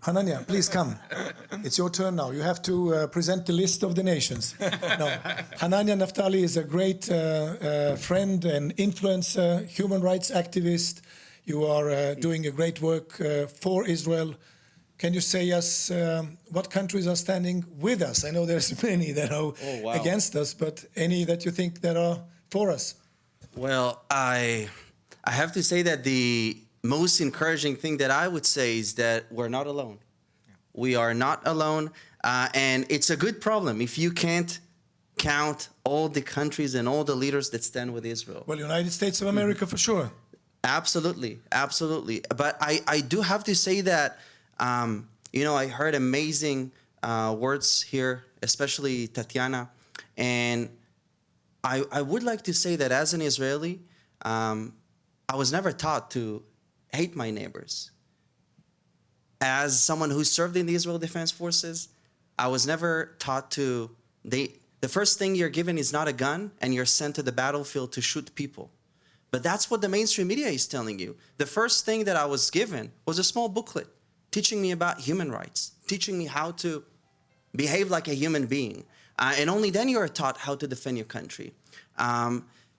Hananya, please come. It's your turn now. You have to present the list of the nations. No, Hananya Naftali is a great friend and influencer, human rights activist. You are doing a great work for Israel. Can you say us what countries are standing with us? I know there's many that are against us, but any that you think that are for us? Well, I have to say that the most encouraging thing that I would say is that we're not alone. We are not alone, and it's a good problem if you can't count all the countries and all the leaders that stand with Israel. Well, United States of America for sure. Absolutely, absolutely. But I do have to say that, you know, I heard amazing words here, especially Tatiana, and I would like to say that as an Israeli, I was never taught to hate my neighbors. As someone who served in the Israel Defense Forces, I was never taught to, the first thing you're given is not a gun and you're sent to the battlefield to shoot people. But that's what the mainstream media is telling you. The first thing that I was given was a small booklet teaching me about human rights, teaching me how to behave like a human being. And only then you are taught how to defend your country.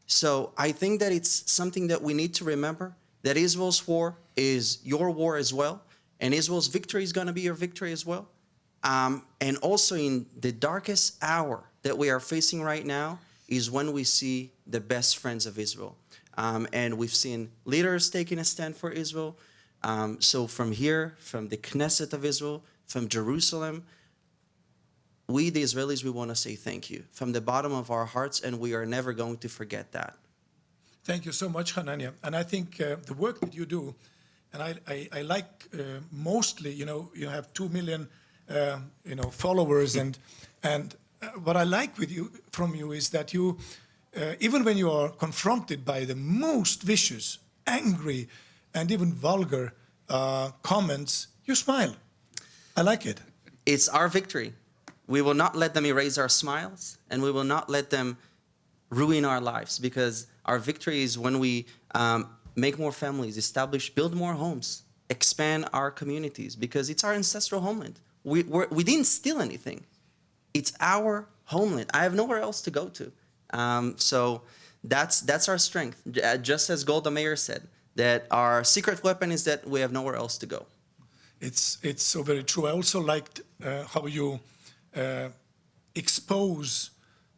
So I think that it's something that we need to remember, that Israel's war is your war as well, and Israel's victory is going to be your victory as well. And also in the darkest hour that we are facing right now is when we see the best friends of Israel. And we've seen leaders taking a stand for Israel. So from here, from the Knesset of Israel, from Jerusalem, we, the Israelis, we want to say thank you from the bottom of our hearts, and we are never going to forget that. Thank you so much, Hananya. And I think the work that you do, and I like mostly, you know, you have 2 million, you know, followers, and what I like with you, from you, is that you, even when you are confronted by the most vicious, angry, and even vulgar comments, you smile. I like it. It's our victory. We will not let them erase our smiles, and we will not let them ruin our lives, because our victory is when we make more families, build more homes, expand our communities, because it's our ancestral homeland. We didn't steal anything. It's our homeland. I have nowhere else to go to. So that's our strength. Just as Golda Meir said, that our secret weapon is that we have nowhere else to go. It's so very true. I also liked how you expose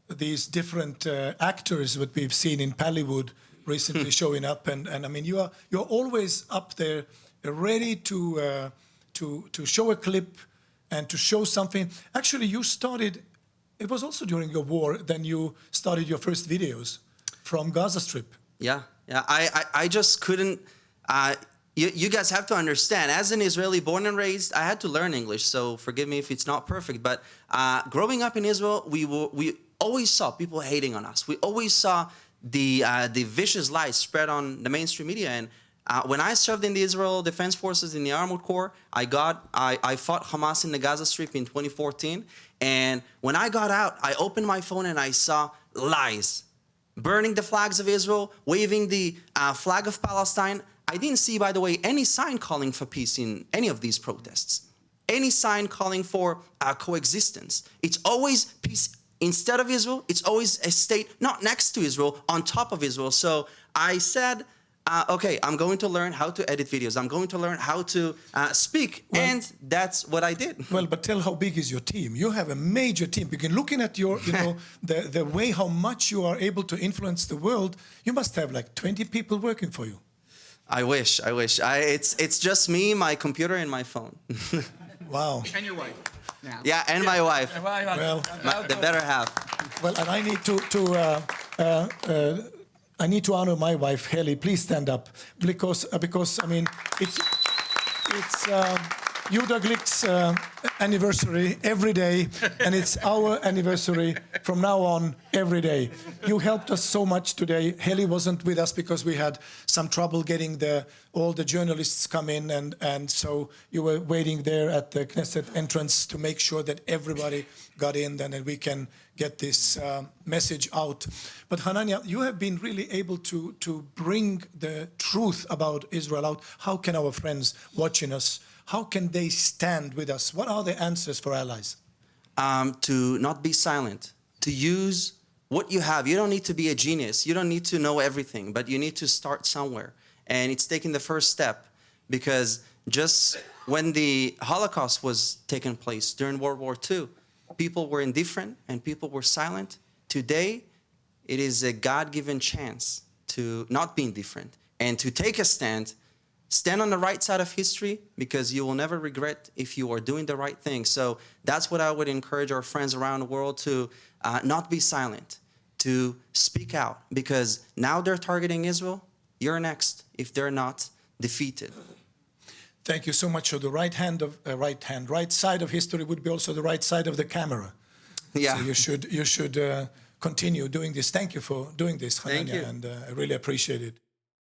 these different actors that we've seen in Pallywood recently showing up, and I mean you're always up there, ready to show a clip and to show something. Actually, you started. It was also during your war. Then you started your first videos from Gaza Strip. Yeah. I just couldn't. You guys have to understand, as an Israeli born and raised, I had to learn English, so forgive me if it's not perfect. But growing up in Israel, we always saw people hating on us. We always saw the vicious lies spread on the mainstream media. And when I served in the Israel Defense Forces in the Armored Corps, I fought Hamas in the Gaza Strip in 2014. And when I got out, I opened my phone and I saw lies. Burning the flags of Israel, waving the flag of Palestine. I didn't see, by the way, any sign calling for peace in any of these protests. Any sign calling for coexistence. It's always peace instead of Israel. It's always a state not next to Israel, on top of Israel. So I said, okay, I'm going to learn how to edit videos. I'm going to learn how to speak. Well, and that's what I did. Well, but tell how big is your team? You have a major team. Because looking at your, you know, the way how much you are able to influence the world, you must have like 20 people working for you. I wish. It's just me, my computer, and my phone. Wow. And your wife. Now. Yeah, and my wife. Well, the better half. Well, and I need to honor my wife, Heli. Please stand up, because I mean it's Yuda Glick's anniversary every day, and it's our anniversary from now on every day. You helped us so much today. Heli wasn't with us because we had some trouble getting all the journalists come in, and so you were waiting there at the Knesset entrance to make sure that everybody got in, and then we can get this message out. But Hananya, you have been really able to bring the truth about Israel out. How can our friends watching us, how can they stand with us? What are the answers for allies? To not be silent, to use what you have. You don't need to be a genius. You don't need to know everything, but you need to start somewhere. And it's taking the first step, because just when the Holocaust was taking place during World War II, people were indifferent and people were silent. Today, it is a God-given chance to not be indifferent and to take a stand. Stand on the right side of history, because you will never regret if you are doing the right thing. So that's what I would encourage our friends around the world to not be silent, to speak out, because now they're targeting Israel. You're next if they're not defeated. Thank you so much. So the right side of history would be also the right side of the camera. Yeah. So you should continue doing this. Thank you for doing this, Hananya, Thank you. and I really appreciate it.